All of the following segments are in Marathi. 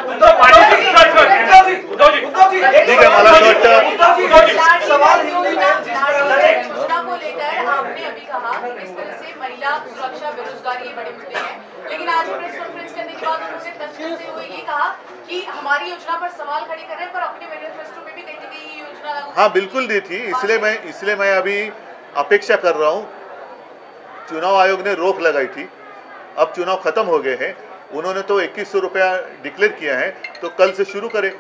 ठीक है, मला असं वाटतं को लेकर आपने अभी कहा कि किस तरह से महिला सुरक्षा बेरोजगारी बड़े मुद्दे हैं, लेकिन आज प्रेस कॉन्फ्रेंस करने के बाद उन्होंने स्पष्ट करते हुए ये कहा कि हमारी योजना पर सवाल खड़े कर रहे हैं, पर अपने मैनिफेस्टो में भी कहीं ना कहीं ये योजना हाँ बिल्कुल दी थी, इसलिए मैं अभी अपेक्षा कर रहा हूँ। चुनाव आयोग ने रोक लगाई थी, अब चुनाव खत्म हो गए हैं, उन्होंने तो 2100 रुपया डिक्लेयर किया है, तो कल से शुरू करें,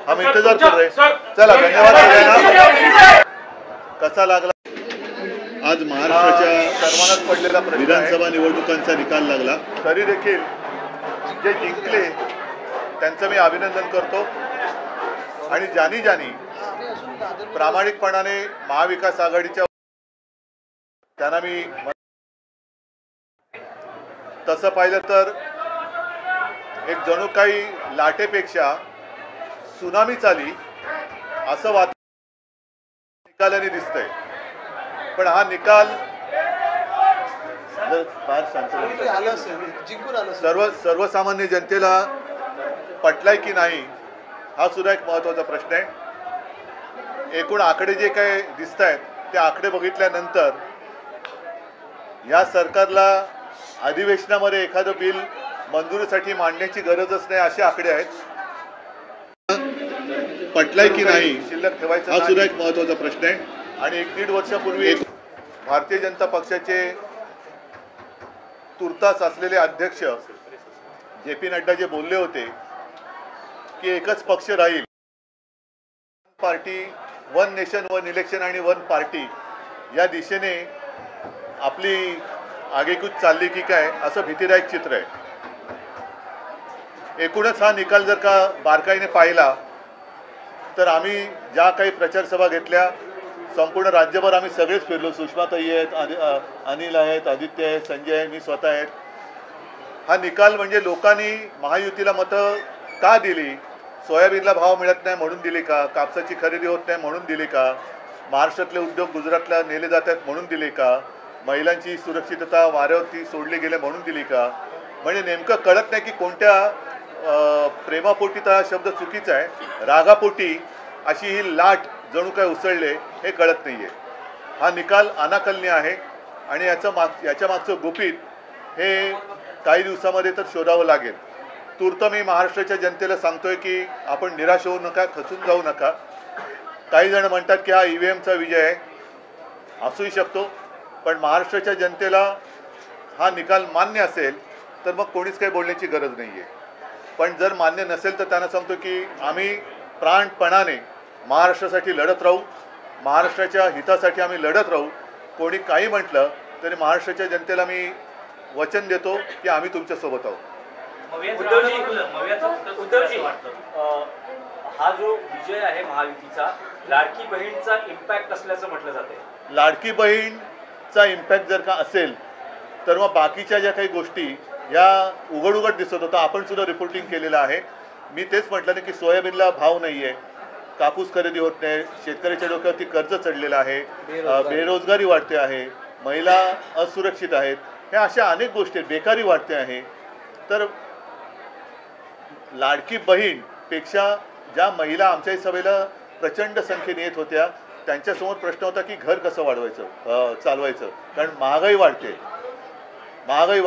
हम इंतजार कर रहे हैं। चला, धन्यवाद सगळ्यांना। कसा लागला आज महाराष्ट्राच्या सर्वांनाच पडलेला विधानसभा निवडणुकांचा निकाल लागला, तरी देखील जे जिंकले त्यांचं मी अभिनंदन करतो आणि ज्यांनी प्रामाणिकपणाने महाविकास आघाडीच्या त्यांना मी तसं पाहिलं तर एक जणू काही लाटेपेक्षा सुनामीच आली असं निकालाने दिसतंय। पण हा निकाल सर्वसामान्य जनतेला पटलाय की नाही हा सुद्धा एक महत्त्वाचा प्रश्न आहे। एकूण आकडे जे काही दिसत आहेत ते आकडे बघितल्यानंतर या सरकारला अधिवेशनामध्ये एखादं बिल मंजुरीसाठी मांडण्याची गरजच नाही असे आकडे आहेत। पटलाय की नाही शिल्लक ठेवायचा हा सुद्धा एक महत्त्वाचा प्रश्न आहे। आणि 1-1.5 वर्षापूर्वी भारतीय जनता पक्षाचे तुर्तास असलेले अध्यक्ष जे.पी. नड्डा जे बोलले होते की एकच पक्ष राहील, party, one nation one election आणि वन पार्टी या दिशेने आपली आगेकूच चालली की काय असं भीतीदायक चित्र आहे। एकूणच हा निकाल जर का बारकाईने पाहिला तर आम्ही ज्या काही प्रचार सभा घेतल्या संपूर्ण राज्यभर आम्ही सगळेच फिरलो, सुषमाताई आहेत, अनिल आहेत, आदित्य आहे, संजय आहे, मी स्वतः आहेत। हा निकाल म्हणजे लोकांनी महायुतीला मतं का दिली? सोयाबीनला भाव मिळत नाही म्हणून दिली का? कापसाची खरेदी होत नाही म्हणून दिली का? महाराष्ट्रातले उद्योग गुजरातला नेले जात आहेत म्हणून दिले का? महिलांची सुरक्षितता वाऱ्यावरती सोडली गेले म्हणून दिली का? म्हणजे नेमकं कळत नाही की कोणत्या प्रेमापोटी तर हा शब्द चुकीचा आहे, रागापोटी अशी ही लाट जणू काय उसळले हे कळत नाहीये। हा निकाल अनाकलनीय आहे आणि याच्या मागचं गुपित हे काही दिवसामध्ये तर शोधावं लागेल। तूर्त मी महाराष्ट्राच्या जनतेला सांगतोय की आपण निराश होऊ नका, खचून जाऊ नका। काही जण म्हणतात की हा ईव्हीएमचा विजय आहे, असूही शकतो, पण महाराष्ट्राच्या जनतेला हा निकाल मान्य असेल तर मग कोणीच काही बोलण्याची गरज नाहीये। पण जर मान्य नसेल तर त्यांना सांगतो की आम्ही प्राणपणाने महाराष्ट्रासाठी लढत राहू, महाराष्ट्राच्या हितासाठी आम्ही लढत राहू। कोणी काही म्हटलं तरी महाराष्ट्राच्या जनतेला मी वचन देतो की आम्ही तुमच्या सोबत आहोत। हा जो विजय आहे महायुतीचा लाडकी बहीणचा इम्पॅक्ट असल्याचं म्हटलं जाते। लाडकी बहीणचा इम्पॅक्ट जर का असेल तर मग बाकीच्या ज्या काही गोष्टी या उघड दिसत होता, आपण सुद्धा रिपोर्टिंग केलेलं आहे। मी तेच म्हटलं ना की सोयाबीनला भाव नाहीये, कापूस खरेदी होत नाही, शेतकऱ्याच्या डोक्यावरती कर्ज चढलेलं आहे, बेरोजगारी वाढते आहे, महिला असुरक्षित आहेत, ह्या अशा अनेक गोष्टी, बेकारी वाढते आहे। तर लाडकी बहीण पेक्षा ज्या महिला आमच्या सभेला प्रचंड संख्येने येत होत्या त्यांच्यासमोर प्रश्न होता की घर कसं वाढवायचं, चालवायचं, कारण महागाई वाढते म्हणजे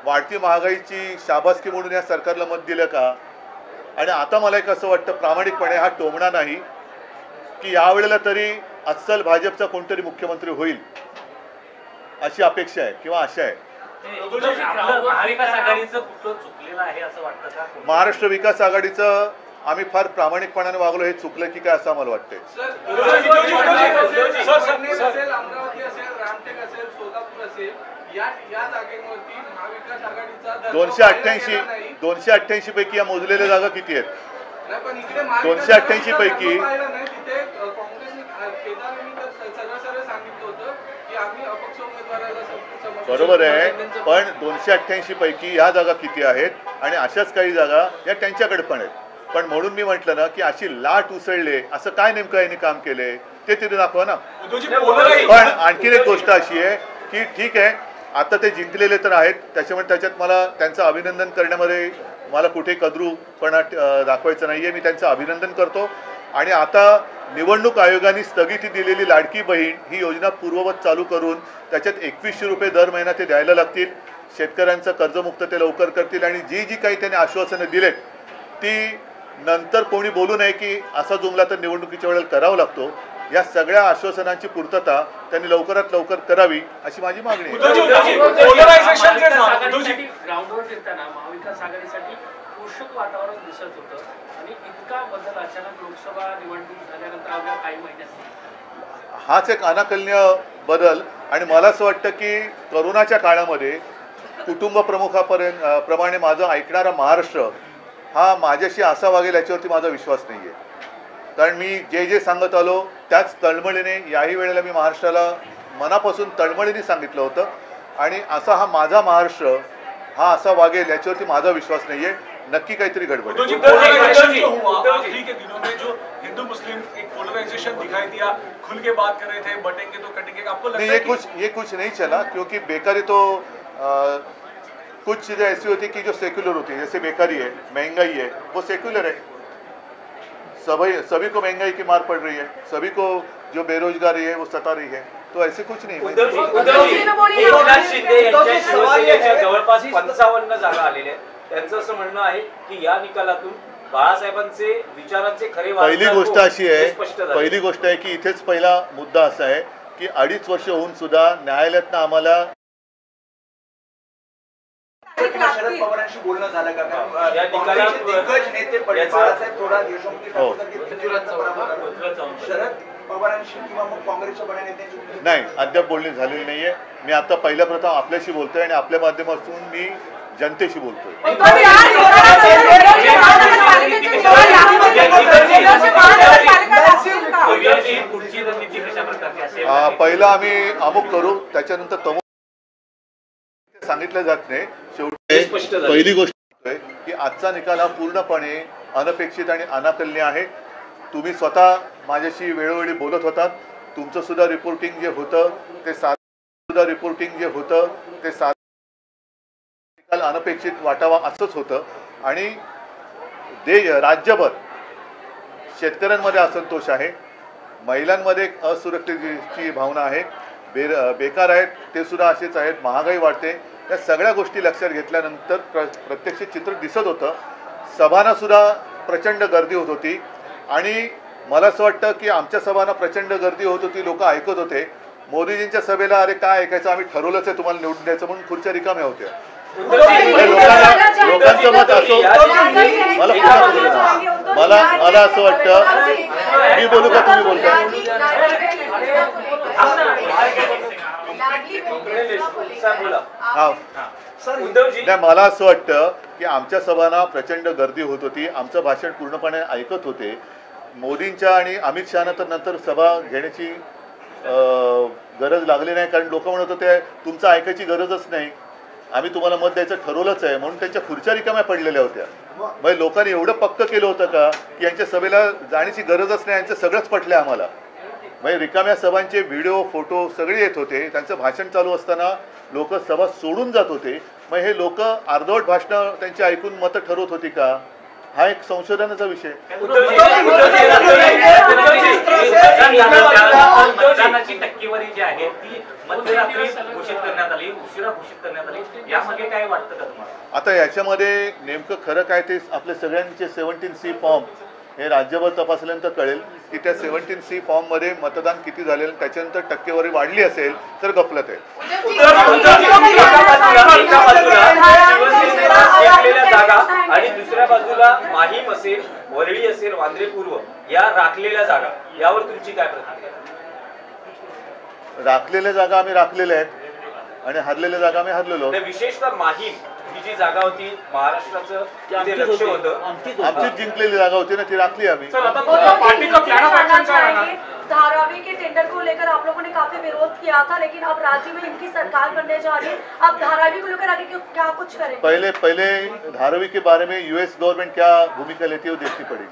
वाढती महागाईची शाबासकी म्हणून या सरकारला मत दिलं का? आणि आता मला एक असं वाटतं प्रामाणिकपणे, हा टोमणा नाही, की यावेळेला तरी अस्सल भाजपचा कोणतरी मुख्यमंत्री होईल अशी अपेक्षा आहे किंवा आशा आहे। महाराष्ट्र विकास आघाडीचं आम्ही फार प्रामाणिकपणाने वागलो, हे चुकलं की काय असं मला वाटतंय। 288 पैकी या मोजलेल्या जागा किती आहेत? 288 पैकी बरोबर आहे, पण 288 पैकी ह्या जागा किती आहेत आणि अशाच काही जागा या त्यांच्याकडे पण आहेत। पण म्हणून मी म्हटलं ना की अशी लाट उसळले असं काय नेमकं यांनी काम केले ते तिथे दाखवा ना। पण आणखीन एक गोष्ट अशी आहे की ठीक आहे, आता ते जिंकलेले तर आहेत, त्याच्यामुळे त्याच्यात मला त्यांचं अभिनंदन करण्यामध्ये मला कुठे कद्रूपणा दाखवायचं नाही आहे. मी त्यांचं अभिनंदन करतो. आणि आता निवडणूक आयोगाने स्थगिती दिलेली लाडकी बहीण ही योजना पूर्ववत चालू करून त्याच्यात 2100 रुपये दर महिना ते द्यायला लागतील. शेतकऱ्यांचं कर्जमुक्त ते लवकर करतील. आणि जी जी काही त्यांनी आश्वासनं दिलेत ती नंतर कोणी बोलू नये की असा जुमला तर निवडणुकीच्या वेळेला करावा लागतो. या सगळ्या आश्वासनांची पूर्तता त्यांनी लवकरात लवकर करावी अशी माझी मागणी आहे. ग्राउंडवर फिरताना महाविकास आघाडीसाठी पोषक वातावरण दिसत होतं आणि इतका बदल अचानक लोकसभा निवडणूक झाल्यानंतर अवघ्या काही महिन्यात हाच एक अनाकलनीय बदल. आणि मला असं वाटतं की करोनाच्या काळामध्ये कुटुंब प्रमुखाप्रमाणे माझं ऐकणारा महाराष्ट्र हा माझ्याशी असा वागेल याच्यावरती माझा विश्वास नाही आहे. कारण मी जे जे सांगत आलो त्याच तळमळीने याही वेळेला मी महाराष्ट्राला मनापासून तळमळीने सांगितलं होतं. आणि असा हा माझा महाराष्ट्र हा असा वागेल याच्यावरती माझा विश्वास नाही आहे. नक्की काहीतरी गडबड आहे. आखिरी के दिनों में जो हिंदू मुस्लिम एक पोलराइजेशन दिखाई दिया, खुल के बात कर रहे थे, बटेंगे तो कटेंगे, आपको लगता है ये कुछ नहीं चला क्योंकि बेकारी तो कुछ चीज़ें ऐसी होती कि जो सेक्युलर होती है. जैसे बेकारी है, महंगाई है, वो सेक्युलर है. सभी को महंगाई की मार पड़ रही है. सभी को जो बेरोजगारी है वो सता रही है. तो ऐसे कुछ नहीं. एकनाथ शिंदे यांच्या शिवसेनेच्या जवळपास 55 जागा आलेल्या आहेत. त्यांचं असं म्हणणं आहे की या निकालातून बाळासाहेबांचे विचारांचे खरे पहिली गोष्ट अशी आहे की इथेच पहिला मुद्दा असा आहे की 2.5 वर्ष होऊन सुद्धा न्यायालयातनं आम्हाला शरद पवारांशी बोलणं झालं का? काँग्रेसचे दिग्गज नेते बाळासाहेब थोरात, यशोमती शरद पवारांशी किंवा मग काँग्रेसच्या बड्या नेत्यांशी नाही अद्याप बोलणी झालेली नाहीये. मी आता पहिल्या प्रथम आपल्याशी बोलतोय आणि आपल्या माध्यमातून मी जनतेशी बोलतोय. पहिला आम्ही अमुक करू त्याच्यानंतर तमुक सांगितलं जात नाही. शेवटी पहिली गोष्ट की आजचा निकाल हा पूर्णपणे अनपेक्षित आणि अनाकलनीय आहे. तुम्ही स्वतः माझ्याशी वेळोवेळी बोलत होतात. तुमचं सुद्धा रिपोर्टिंग जे होतं ते निकाल अनपेक्षित वाटावा असंच होतं. आणि राज्यभर शेतकऱ्यांमध्ये असंतोष आहे, महिलांमध्ये एक असुरक्षिततेची भावना आहे, बेकार आहेत ते सुद्धा असेच आहेत, महागाई वाढते. या सगळ्या गोष्टी लक्षात घेतल्यानंतर प्रत्यक्ष चित्र दिसत होतं. सभांना सुद्धा प्रचंड गर्दी होत होती. आणि मला असं वाटतं की आमच्या सभांना प्रचंड गर्दी होत होती, लोक ऐकत होते. मोदीजींच्या सभेला अरे काय ऐकायचं, आम्ही ठरवलंच आहे तुम्हाला निवडून द्यायचं म्हणून खुर्च्या रिकाम्या होत्या. लोकांचं मत असो, मला असं वाटतं मी बोलू का तुम्ही बोलता? नाही मला असं वाटतं की आमच्या सभांना प्रचंड गर्दी होत होती. आमचं भाषण पूर्णपणे ऐकत होते. मोदींच्या आणि अमित शहाना तर नंतर सभा घेण्याची गरज लागली नाही. कारण लोक म्हणत होते तुमचं ऐकायची गरजच नाही, आम्ही तुम्हाला मत द्यायचं ठरवलंच आहे. म्हणून त्यांच्या खुर्च्या रिकाम्या पडलेल्या होत्या. मग लोकांनी एवढं पक्क केलं होतं का की यांच्या सभेला जाण्याची गरजच नाही, यांचं सगळंच पटलं आम्हाला. म्हणजे रिकाम्या सभांचे व्हिडिओ फोटो सगळे येत होते. त्यांचं भाषण चालू असताना लोक सभा सोडून जात होते. मग हे लोक अर्धवट भाषणं त्यांची ऐकून मतं ठरवत होती का? हा एक संशोधनाचा विषय. मतदानाची टक्केवारी जी आहे ती मध्यरात्री घोषित करण्यात आली, उशिरा घोषित करण्यात आली. यामध्ये काय वाटतं का तुम्हाला? आता याच्यामध्ये नेमकं खरं काय ते आपले सगळ्यांचे 17C फॉर्म हे राज्यभर तपासल्यानंतर कळेल की त्या 17C फॉर्ममध्ये मतदान किती झालेलं, त्याच्यानंतर टक्केवारी वाढली असेल तर गफलत आहे. जागा आणि दुसऱ्या बाजूला माहीम असेल, वरळी असेल, वांद्रे पूर्व या राखलेल्या जागा, यावर तुमची काय प्रतिक्रिया? राखलेल्या जागा आम्ही राखलेल्या आहेत आणि हरलेल्या जागा आम्ही हरलेलो. विशेषतः माहीम ही जी जागा होती महाराष्ट्राचं लक्ष होतं, आमची जिंकलेली जागा होती ना, ती राखली आम्ही. धारावी के टेंडर को लेकर आप लोगों ने काफी विरोध किया था, लेकिन अब राज्य में इनकी सरकार बनने जा रही है. अब धारावी को लेकर आगे क्या कुछ करेंगे? पहले धारावी के बारे में यूएस गवर्नमेंट क्या भूमिका लेती है वो देखनी पड़ेगी.